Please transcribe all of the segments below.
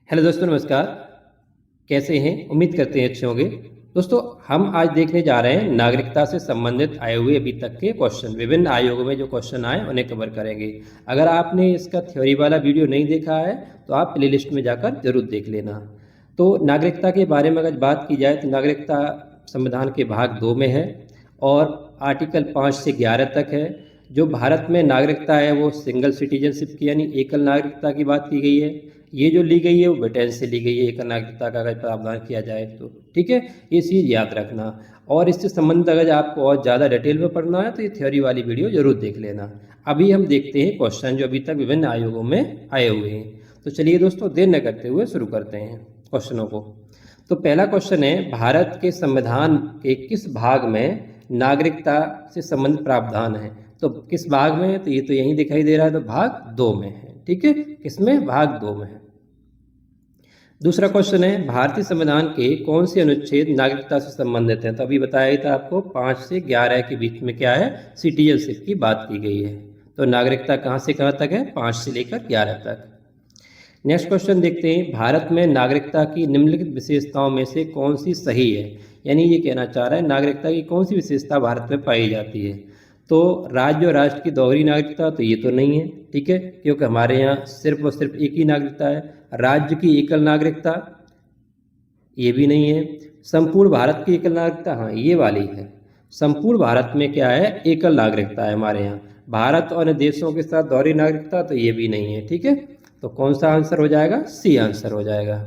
Hello दोस्तों, नमस्कार। कैसे हैं? उम्मीद करते हैं अच्छे होंगे। दोस्तों, हम आज देखने जा रहे हैं नागरिकता से संबंधित आए हुए अभी तक के क्वेश्चन। विभिन्न आयोगों में जो क्वेश्चन आए उन्हें कवर करेंगे। अगर आपने इसका थ्योरी वाला वीडियो नहीं देखा है तो आप प्लेलिस्ट में जाकर जरूर देख लेना। तो नागरिकता के बारे में अगर बात की जाए तो नागरिकता संविधान के भाग 2 में है और आर्टिकल 5 से 11 तक है। जो भारत में नागरिकता है वो सिंगल सिटीजनशिप की यानी एकल नागरिकता की बात की गई है। ये जो ली गई है वो ब्रिटेन से ली गई है, एकल नागरिकता का अगर प्रावधान किया जाए तो। ठीक है, ये चीज़ याद रखना। और इससे संबंधित अगर आपको और ज़्यादा डिटेल में पढ़ना है तो ये थ्योरी वाली वीडियो जरूर देख लेना। अभी हम देखते हैं क्वेश्चन जो अभी तक विभिन्न आयोगों में आए हुए हैं। तो चलिए दोस्तों, देर न करते हुए शुरू करते हैं क्वेश्चनों को। तो पहला क्वेश्चन है, भारत के संविधान के किस भाग में नागरिकता से संबंधित प्रावधान है? तो किस भाग में है? तो ये तो यहीं दिखाई दे रहा है, तो भाग 2 में है। ठीक है, किसमें? भाग 2 में है। दूसरा क्वेश्चन है, भारतीय संविधान के कौन से अनुच्छेद नागरिकता से संबंधित हैं? तो अभी बताया ही था आपको, 5 से 11 के बीच में क्या है? सिटीजनशिप की बात की गई है। तो नागरिकता कहाँ से कहाँ तक है? 5 से लेकर 11 तक। नेक्स्ट क्वेश्चन देखते हैं, भारत में नागरिकता की निम्नलिखित विशेषताओं में से कौन सी सही है? यानी ये कहना चाह रहा है नागरिकता की कौन सी विशेषता भारत में पाई जाती है? तो राज्य और राष्ट्र की दोहरी नागरिकता, तो ये तो नहीं है। ठीक है, क्योंकि हमारे यहाँ सिर्फ और सिर्फ एक ही नागरिकता है। राज्य की एकल नागरिकता, ये भी नहीं है। संपूर्ण भारत की एकल नागरिकता, हाँ ये वाली है। संपूर्ण भारत में क्या है? एकल नागरिकता है हमारे यहाँ। भारत और अन्य देशों के साथ दोहरी नागरिकता, तो ये भी नहीं है। ठीक है, तो कौन सा आंसर हो जाएगा? सी आंसर हो जाएगा।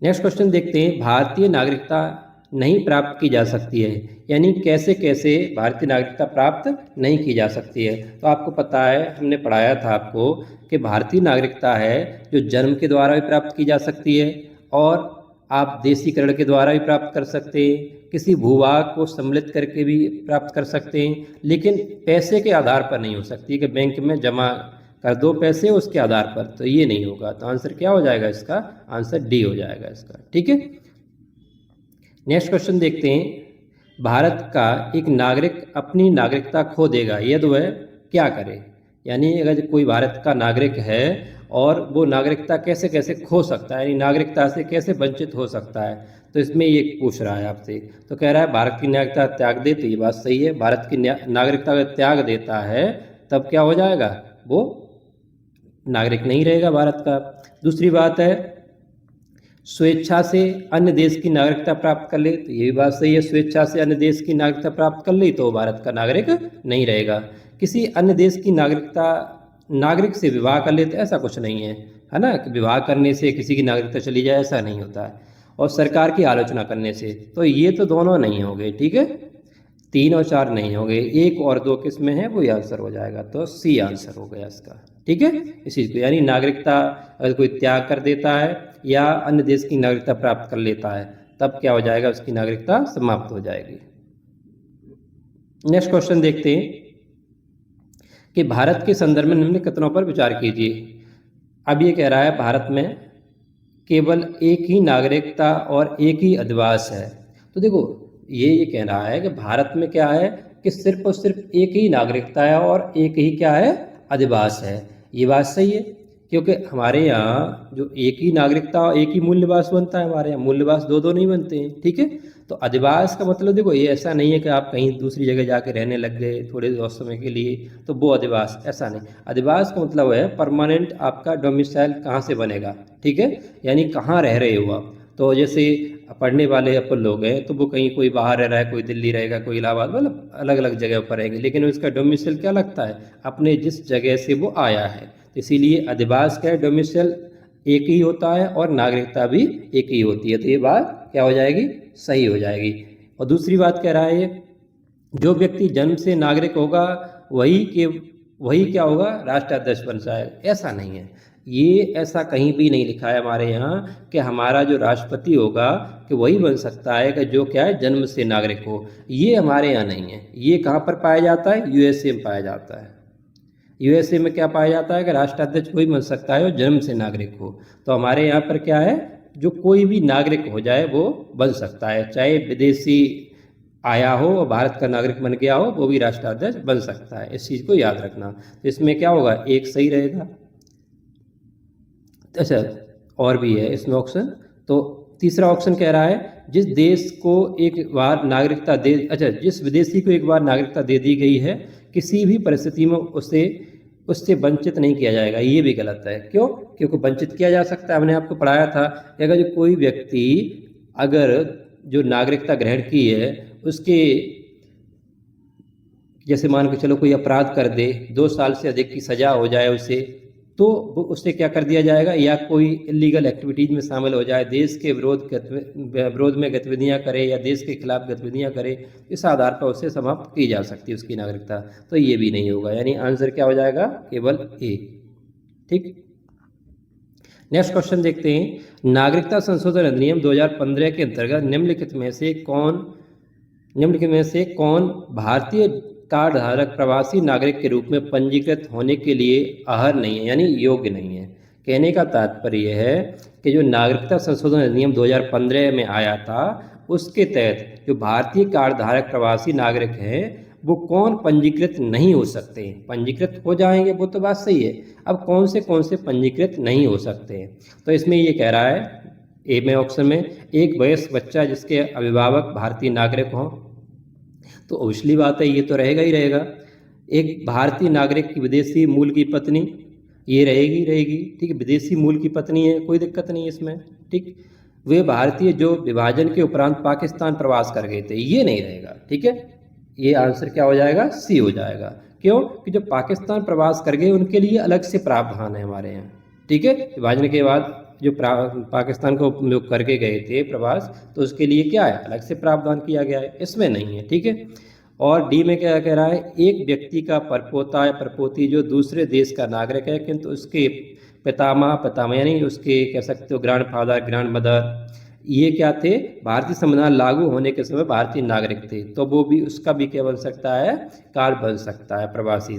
नेक्स्ट क्वेश्चन देखते हैं, भारतीय नागरिकता नहीं प्राप्त की जा सकती है, यानी कैसे कैसे भारतीय नागरिकता प्राप्त नहीं की जा सकती है? तो आपको पता है, हमने पढ़ाया था आपको कि भारतीय नागरिकता है जो जन्म के द्वारा भी प्राप्त की जा सकती है और आप देशीकरण के द्वारा भी प्राप्त कर सकते हैं, किसी भूभाग को सम्मिलित करके भी प्राप्त कर सकते हैं, लेकिन पैसे के आधार पर नहीं हो सकती कि बैंक में जमा कर दो पैसे उसके आधार पर, तो ये नहीं होगा। तो आंसर क्या हो जाएगा इसका? आंसर डी हो जाएगा इसका। ठीक है, नेक्स्ट क्वेश्चन देखते हैं, भारत का एक नागरिक अपनी नागरिकता खो देगा यदि वह क्या करे? यानी अगर कोई भारत का नागरिक है और वो नागरिकता कैसे कैसे खो सकता है, यानी नागरिकता से कैसे वंचित हो सकता है, तो इसमें ये पूछ रहा है आपसे। तो कह रहा है भारत की नागरिकता त्याग दे, तो ये बात सही है। भारत की नागरिकता अगर त्याग देता है तब क्या हो जाएगा? वो नागरिक नहीं रहेगा भारत का। दूसरी बात है, स्वेच्छा से अन्य देश की नागरिकता प्राप्त कर ले, तो ये भी बात सही है। स्वेच्छा से अन्य देश की नागरिकता प्राप्त कर ली तो वो भारत का नागरिक नहीं रहेगा। किसी अन्य देश की नागरिक से विवाह कर ले, तो ऐसा कुछ नहीं है ना, कि विवाह करने से किसी की नागरिकता चली जाए, ऐसा नहीं होता है। और सरकार की आलोचना करने से, तो ये तो दोनों नहीं होंगे। ठीक है, 3 और 4 नहीं होंगे, 1 और 2 किस में है? वो आंसर हो जाएगा। तो सी आंसर हो गया इसका। ठीक है, इस चीज़ को, यानी नागरिकता अगर कोई त्याग कर देता है या अन्य देश की नागरिकता प्राप्त कर लेता है तब क्या हो जाएगा? उसकी नागरिकता समाप्त हो जाएगी। नेक्स्ट क्वेश्चन देखते हैं कि भारत के संदर्भ में निम्न कथनों पर विचार कीजिए। अब ये कह रहा है भारत में केवल एक ही नागरिकता और एक ही अधिवास है। तो देखो, ये कह रहा है कि भारत में क्या है कि सिर्फ और सिर्फ एक ही नागरिकता है और एक ही क्या है? अधिवास है। ये बात सही है, क्योंकि हमारे यहाँ जो एक ही नागरिकता और एक ही मूल्यवास बनता है, हमारे यहाँ मूल्यवास दो दो नहीं बनते हैं। ठीक है, तो अधिवास का मतलब देखो, ये ऐसा नहीं है कि आप कहीं दूसरी जगह जाके रहने लग गए थोड़े बहुत समय के लिए तो वो अधिवास, ऐसा नहीं। अधिवास का मतलब है परमानेंट आपका डोमिसाइल कहाँ से बनेगा। ठीक है, यानी कहाँ रह रहे हो आप। तो जैसे पढ़ने वाले अपन लोग हैं तो वो कहीं, कोई बाहर रह रहा है, कोई दिल्ली रहेगा, कोई इलाहाबाद, मतलब अलग अलग जगह पर रहेंगे, लेकिन उसका डोमिसाइल क्या लगता है? अपने जिस जगह से वो आया है। इसीलिए अधिवास क्या है? डोमिसाइल एक ही होता है और नागरिकता भी एक ही होती है। तो ये बात क्या हो जाएगी? सही हो जाएगी। और दूसरी बात कह रहा है, ये जो व्यक्ति जन्म से नागरिक होगा वही क्या होगा? राष्ट्राध्यक्ष बन जाएगा, ऐसा नहीं है। ये ऐसा कहीं भी नहीं लिखा है हमारे यहाँ कि हमारा जो राष्ट्रपति होगा कि वही बन सकता है कि जो क्या है? जन्म से नागरिक हो। ये हमारे यहाँ नहीं है। ये कहाँ पर पाया जाता है? यूएसए में पाया जाता है। यूएसए में क्या पाया जाता है कि राष्ट्राध्यक्ष कोई बन सकता है और जन्म से नागरिक हो। तो हमारे यहाँ पर क्या है? जो कोई भी नागरिक हो जाए वो बन सकता है, चाहे विदेशी आया हो और भारत का नागरिक बन गया हो, वो भी राष्ट्राध्यक्ष बन सकता है। इस चीज़ को याद रखना। तो इसमें क्या होगा? एक सही रहेगा। अच्छा, और भी है इसमें ऑप्शन। तो तीसरा ऑप्शन कह रहा है जिस देश को एक बार नागरिकता दे, अच्छा, जिस विदेशी को एक बार नागरिकता दे दी गई है किसी भी परिस्थिति में उसे उससे वंचित नहीं किया जाएगा। ये भी गलत है। क्यों? क्योंकि वंचित किया जा सकता है। हमने आपको पढ़ाया था कि अगर जो कोई व्यक्ति अगर जो नागरिकता ग्रहण की है उसके, जैसे मान के चलो कोई अपराध कर दे, 2 साल से अधिक की सजा हो जाए उसे, तो वो उससे क्या कर दिया जाएगा, या कोई इलीगल एक्टिविटीज में शामिल हो जाए, देश के विरोध में गतिविधियां करे या देश के खिलाफ गतिविधियां करे, इस आधार पर उसे समाप्त की जा सकती है उसकी नागरिकता। तो ये भी नहीं होगा, यानी आंसर क्या हो जाएगा, केवल ए। ठीक, नेक्स्ट क्वेश्चन देखते हैं। नागरिकता संशोधन अधिनियम 2015 के अंतर्गत निम्नलिखित में से कौन भारतीय कार्ड धारक प्रवासी नागरिक के रूप में पंजीकृत होने के लिए अर्ह नहीं है, यानी योग्य नहीं है। कहने का तात्पर्य यह है कि जो नागरिकता संशोधन अधिनियम 2015 में आया था उसके तहत जो भारतीय कार्ड धारक प्रवासी नागरिक हैं वो कौन पंजीकृत नहीं हो सकते हैं। पंजीकृत हो जाएंगे वो तो बात सही है, अब कौन से पिछले नहीं हो सकते हैं। तो इसमें ये कह रहा है ए में ऑप्शन में, एक वयस्क बच्चा जिसके अभिभावक भारतीय नागरिक हों, तो ओबियसली बात है ये तो रहेगा ही रहेगा। एक भारतीय नागरिक की विदेशी मूल की पत्नी, ये रहेगी। ठीक है, विदेशी मूल की पत्नी है, कोई दिक्कत नहीं है इसमें। ठीक, वे भारतीय जो विभाजन के उपरांत पाकिस्तान प्रवास कर गए थे, ये नहीं रहेगा। ठीक है, ये आंसर क्या हो जाएगा, सी हो जाएगा। क्यों? कि जो पाकिस्तान प्रवास कर गए उनके लिए अलग से प्रावधान है हमारे यहाँ। ठीक है, विभाजन के बाद जो पाकिस्तान को लोग करके गए थे प्रवास, तो उसके लिए क्या है, अलग से प्रावधान किया गया है, इसमें नहीं है। ठीक है, और डी में क्या कह रहा है, एक व्यक्ति का परपोता या परपोती जो दूसरे देश का नागरिक है किंतु उसके पितामह यानी उसके कह सकते हो ग्रैंड फादर ग्रैंड मदर ये क्या थे, भारतीय संविधान लागू होने के समय भारतीय नागरिक थे, तो वो भी उसका भी क्या बन सकता है, कार्ड बन सकता है, प्रवासी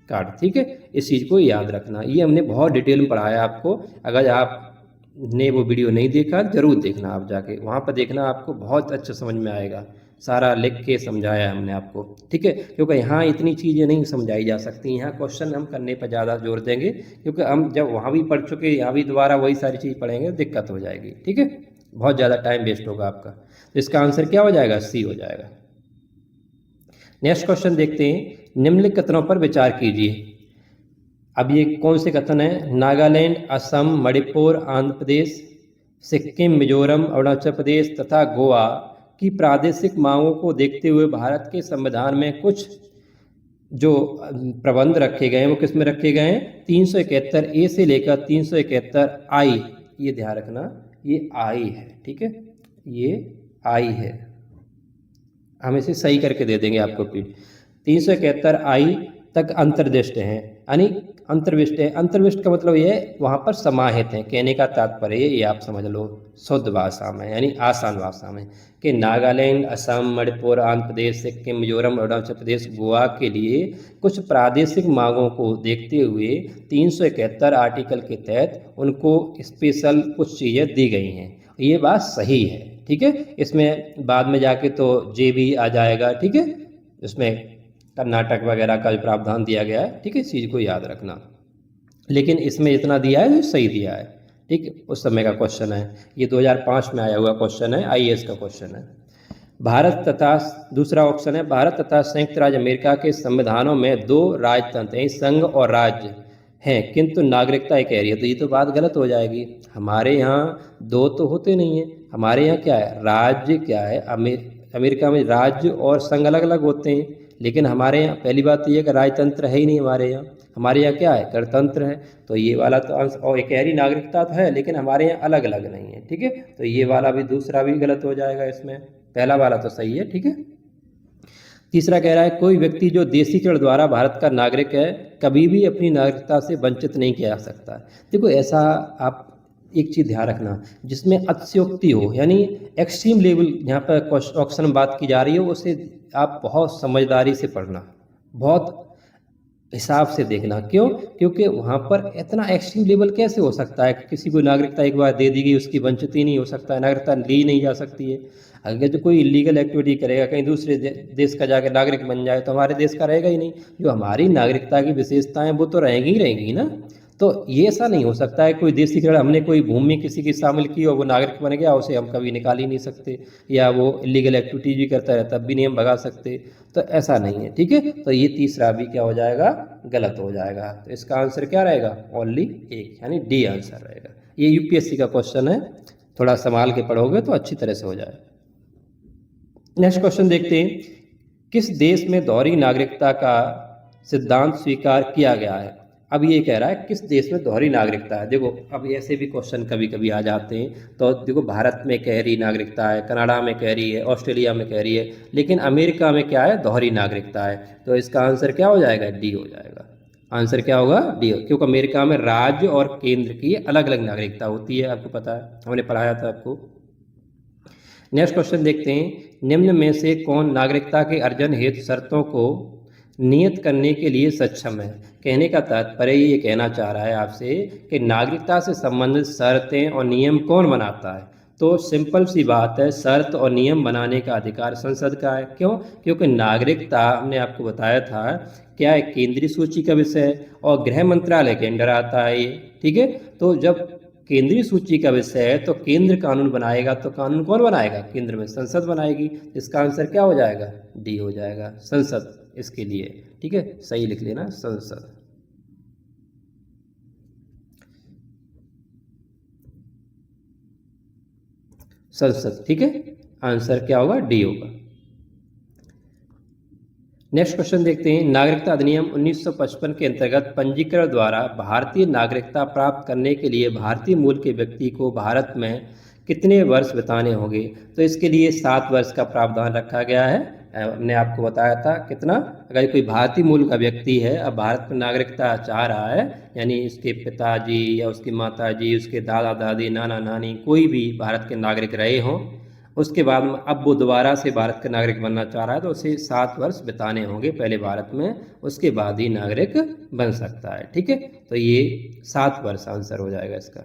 कार्ड। ठीक है, इस चीज़ को याद रखना। ये हमने बहुत डिटेल में पढ़ाया आपको। अगर आपने वो वीडियो नहीं देखा जरूर देखना, आप जाके वहाँ पर देखना, आपको बहुत अच्छा समझ में आएगा। सारा लिख के समझाया हमने आपको। ठीक है, क्योंकि यहाँ इतनी चीज़ें नहीं समझाई जा सकती, यहाँ क्वेश्चन हम करने पर ज़्यादा जोर देंगे, क्योंकि हम जब वहाँ भी पढ़ चुके यहाँ भी दोबारा वही सारी चीज़ पढ़ेंगे, दिक्कत हो जाएगी। ठीक है, बहुत ज़्यादा टाइम वेस्ट होगा आपका। तो इसका आंसर क्या हो जाएगा, सी हो जाएगा। नेक्स्ट क्वेश्चन देखते हैं, निम्नलिखित कथनों पर विचार कीजिए। अब ये कौन से कथन है, नागालैंड, असम, मणिपुर, आंध्र प्रदेश, सिक्किम, मिजोरम, अरुणाचल प्रदेश तथा गोवा की प्रादेशिक मांगों को देखते हुए भारत के संविधान में कुछ जो प्रबंध रखे गए हैं वो किस में रखे गए हैं, 371 ए से लेकर 371 आई, ये ध्यान रखना, ये आई है। ठीक है, ये आई है, हम इसे सही करके दे देंगे आपको। 371 आई तक अंतर्दिष्ट हैं, यानी अंतर्विष्ट है। अंतर्विष्ट का मतलब ये है वहाँ पर समाहित हैं। कहने का तात्पर्य ये आप समझ लो शुद्ध भाषा में, यानी आसान भाषा में, कि नागालैंड, असम, मणिपुर, आंध्र प्रदेश, सिक्किम, मिजोरम, अरुणाचल प्रदेश, गोवा के लिए कुछ प्रादेशिक मांगों को देखते हुए 371 आर्टिकल के तहत उनको स्पेशल कुछ चीज़ें दी गई हैं। ये बात सही है। ठीक है, इसमें बाद में जाके तो जे भी आ जाएगा। ठीक है, इसमें कर्नाटक वगैरह का जो प्रावधान दिया गया है। ठीक है, इस चीज़ को याद रखना, लेकिन इसमें इतना दिया है जो सही दिया है। ठीक, उस समय का क्वेश्चन है, ये 2005 में आया हुआ क्वेश्चन है, आईएएस का क्वेश्चन है। भारत तथा, दूसरा ऑप्शन है, भारत तथा संयुक्त राज्य अमेरिका के संविधानों में 2 राजतंत्र हैं, संघ और राज्य हैं, किंतु नागरिकता एक है। तो ये तो बात गलत हो जाएगी। हमारे यहाँ 2 तो होते नहीं हैं, हमारे यहाँ क्या है, राज्य क्या है, अमेरिका में राज्य और संघ अलग अलग होते हैं, लेकिन हमारे यहाँ पहली बात तो ये कि राजतंत्र है ही नहीं हमारे यहाँ क्या है, गणतंत्र है। तो ये वाला तो और एक गहरी नागरिकता तो है, लेकिन हमारे यहाँ अलग अलग नहीं है। ठीक है, तो ये वाला भी दूसरा भी गलत हो जाएगा, इसमें पहला वाला तो सही है। ठीक है, तीसरा कह रहा है, कोई व्यक्ति जो देशीकरण द्वारा भारत का नागरिक है कभी भी अपनी नागरिकता से वंचित नहीं किया जा सकता। देखो ऐसा आप एक चीज़ ध्यान रखना, जिसमें अतिशयोक्ति हो, यानी एक्सट्रीम लेवल यहाँ पर क्वेश्चन में बात की जा रही है, उसे आप बहुत समझदारी से पढ़ना, बहुत हिसाब से देखना। क्यों? क्योंकि वहाँ पर इतना एक्सट्रीम लेवल कैसे हो सकता है, किसी को नागरिकता एक बार दे दी गई उसकी वंचित ही नहीं हो सकता है, नागरिकता ली नहीं जा सकती है। अगर जो कोई इलीगल एक्टिविटी करेगा, कहीं दूसरे देश का जाकर नागरिक बन जाए, तो हमारे देश का रहेगा ही नहीं। जो हमारी नागरिकता की विशेषताएं वो तो रहेंगी ही रहेंगी ना। तो ये ऐसा नहीं हो सकता है कोई देश की हमने कोई भूमि किसी की शामिल की और वो नागरिक बन गया, उसे हम कभी निकाल ही नहीं सकते, या वो इलीगल एक्टिविटीज भी करता है तब भी नहीं हम भगा सकते, तो ऐसा नहीं है। ठीक है, तो ये तीसरा भी क्या हो जाएगा, गलत हो जाएगा। तो इसका आंसर क्या रहेगा, ओनली एक, यानी डी आंसर रहेगा। ये यूपीएससी का क्वेश्चन है, थोड़ा संभाल के पढ़ोगे तो अच्छी तरह से हो जाए। नेक्स्ट क्वेश्चन देखते हैं, किस देश में दोहरी नागरिकता का सिद्धांत स्वीकार किया गया है। अब ये कह रहा है किस देश में दोहरी नागरिकता है। देखो अब ऐसे भी क्वेश्चन कभी कभी आ जाते हैं, तो देखो भारत में कह रही नागरिकता है, कनाडा में कह रही है, ऑस्ट्रेलिया में कह रही है, लेकिन अमेरिका में क्या है, दोहरी नागरिकता है। तो इसका आंसर क्या हो जाएगा, डी हो जाएगा। आंसर क्या होगा, डी, क्योंकि अमेरिका में राज्य और केंद्र की अलग अलग नागरिकता होती है, आपको पता है, हमने पढ़ाया था आपको। नेक्स्ट क्वेश्चन देखते हैं, निम्न में से कौन नागरिकता के अर्जन हेतु शर्तों को नियत करने के लिए सक्षम है। कहने का तात्पर्य ये कहना चाह रहा है आपसे कि नागरिकता से संबंधित शर्तें और नियम कौन बनाता है। तो सिंपल सी बात है, शर्त और नियम बनाने का अधिकार संसद का है। क्यों, क्योंकि नागरिकता हमने आपको बताया था क्या है, केंद्रीय सूची का विषय है और गृह मंत्रालय के अंडर आता है ये। ठीक है, तो जब केंद्रीय सूची का विषय है तो केंद्र कानून बनाएगा, तो कानून कौन बनाएगा, केंद्र में संसद बनाएगी। इसका आंसर क्या हो जाएगा, डी हो जाएगा, संसद इसके लिए। ठीक है, सही लिख लेना, संसद। संसद, ठीक है, आंसर क्या होगा, डी होगा। नेक्स्ट क्वेश्चन देखते हैं, नागरिकता अधिनियम 1955 के अंतर्गत पंजीकरण द्वारा भारतीय नागरिकता प्राप्त करने के लिए भारतीय मूल के व्यक्ति को भारत में कितने वर्ष बिताने होंगे। तो इसके लिए 7 वर्ष का प्रावधान रखा गया है। हमने आपको बताया था कितना, अगर कोई भारतीय मूल का व्यक्ति है, अब भारत में नागरिकता चाह रहा है, यानी उसके पिताजी या उसकी माताजी, उसके दादा दादी, नाना नानी, कोई भी भारत के नागरिक रहे हों, उसके बाद में अब वो दोबारा से भारत का नागरिक बनना चाह रहा है, तो उसे 7 वर्ष बिताने होंगे पहले भारत में, उसके बाद ही नागरिक बन सकता है। ठीक है, तो ये 7 वर्ष आंसर हो जाएगा इसका।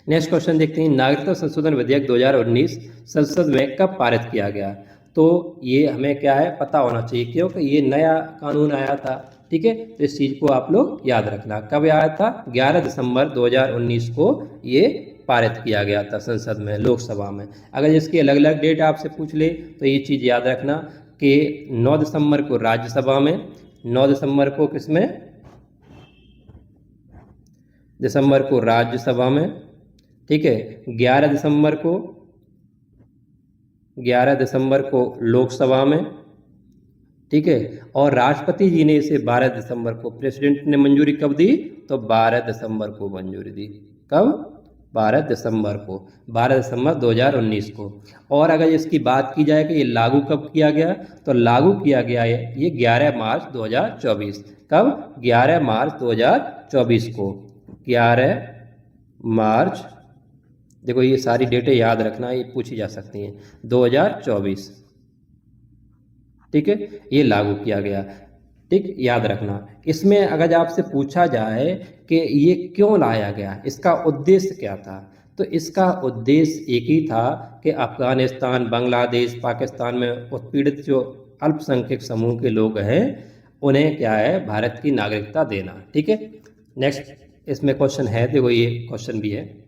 नेक्स्ट क्वेश्चन देखते हैं, नागरिकता संशोधन विधेयक 2019 संसद में कब पारित किया गया। तो ये हमें क्या है, पता होना चाहिए, क्योंकि ये नया कानून आया था। ठीक है, तो इस चीज़ को आप लोग याद रखना, कब आया था, 11 दिसंबर 2019 को ये पारित किया गया था संसद में, लोकसभा में। अगर इसकी अलग अलग डेट आपसे पूछ ले तो ये चीज़ याद रखना कि 9 दिसंबर को राज्यसभा में, 9 दिसंबर को किसमें, दिसंबर को राज्यसभा में। ठीक है, 11 दिसंबर को लोकसभा में। ठीक है, और राष्ट्रपति जी ने इसे 12 दिसंबर को, प्रेसिडेंट ने मंजूरी कब दी, तो 12 दिसंबर को मंजूरी दी। कब, 12 दिसंबर को, 12 दिसंबर 2019 को। और अगर इसकी बात की जाए कि ये लागू कब किया गया, तो लागू किया गया है ये 11 मार्च 2024। कब, 11 मार्च 2024 को, 11 मार्च, देखो ये सारी डेटें याद रखना, ये पूछी जा सकती हैं, 2024। ठीक है, ये लागू किया गया। ठीक, याद रखना। इसमें अगर आपसे पूछा जाए कि ये क्यों लाया गया, इसका उद्देश्य क्या था, तो इसका उद्देश्य एक ही था कि अफगानिस्तान, बांग्लादेश, पाकिस्तान में उत्पीड़ित जो अल्पसंख्यक समूह के लोग हैं उन्हें क्या है, भारत की नागरिकता देना। ठीक है, नेक्स्ट इसमें क्वेश्चन है, देखो ये क्वेश्चन भी है,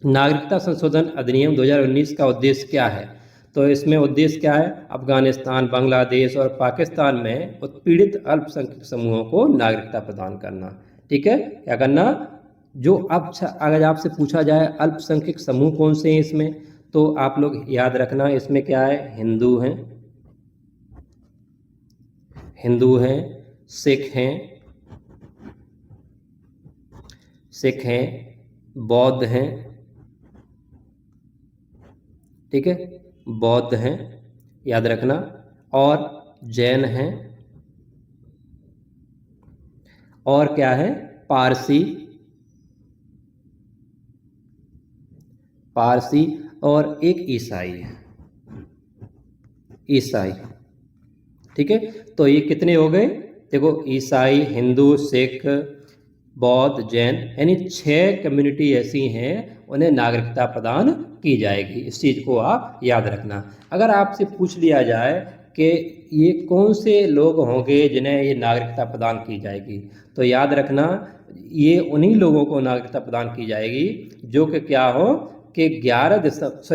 नागरिकता संशोधन अधिनियम 2019 का उद्देश्य क्या है। तो इसमें उद्देश्य क्या है, अफगानिस्तान, बांग्लादेश और पाकिस्तान में उत्पीड़ित अल्पसंख्यक समूहों को नागरिकता प्रदान करना। ठीक है, क्या करना, जो अब अगर आपसे पूछा जाए अल्पसंख्यक समूह कौन से हैं इसमें, तो आप लोग याद रखना, इसमें क्या है, हिंदू हैं, सिख हैं, बौद्ध हैं। ठीक है, बौद्ध हैं, याद रखना, और जैन हैं, और क्या है, पारसी, और एक ईसाई है, ईसाई। ठीक है, तो ये कितने हो गए, देखो ईसाई, हिंदू, सिख, बौद्ध, जैन, यानी 6 कम्युनिटी ऐसी हैं, उन्हें नागरिकता प्रदान की जाएगी। इस चीज़ को आप याद रखना। अगर आपसे पूछ लिया जाए कि ये कौन से लोग होंगे जिन्हें ये नागरिकता प्रदान की जाएगी। तो याद रखना, ये उन्हीं लोगों को नागरिकता प्रदान की जाएगी जो कि क्या हो कि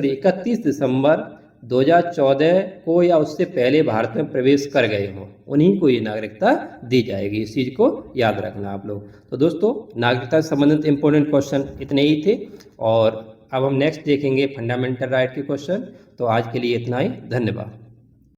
31 दिसंबर 2014 को या उससे पहले भारत में प्रवेश कर गए हों, उन्हीं को ये नागरिकता दी जाएगी। इस चीज़ को याद रखना आप लोग। तो दोस्तों, नागरिकता से संबंधित इंपॉर्टेंट क्वेश्चन इतने ही थे, और अब हम नेक्स्ट देखेंगे फंडामेंटल राइट के क्वेश्चन। तो आज के लिए इतना ही, धन्यवाद।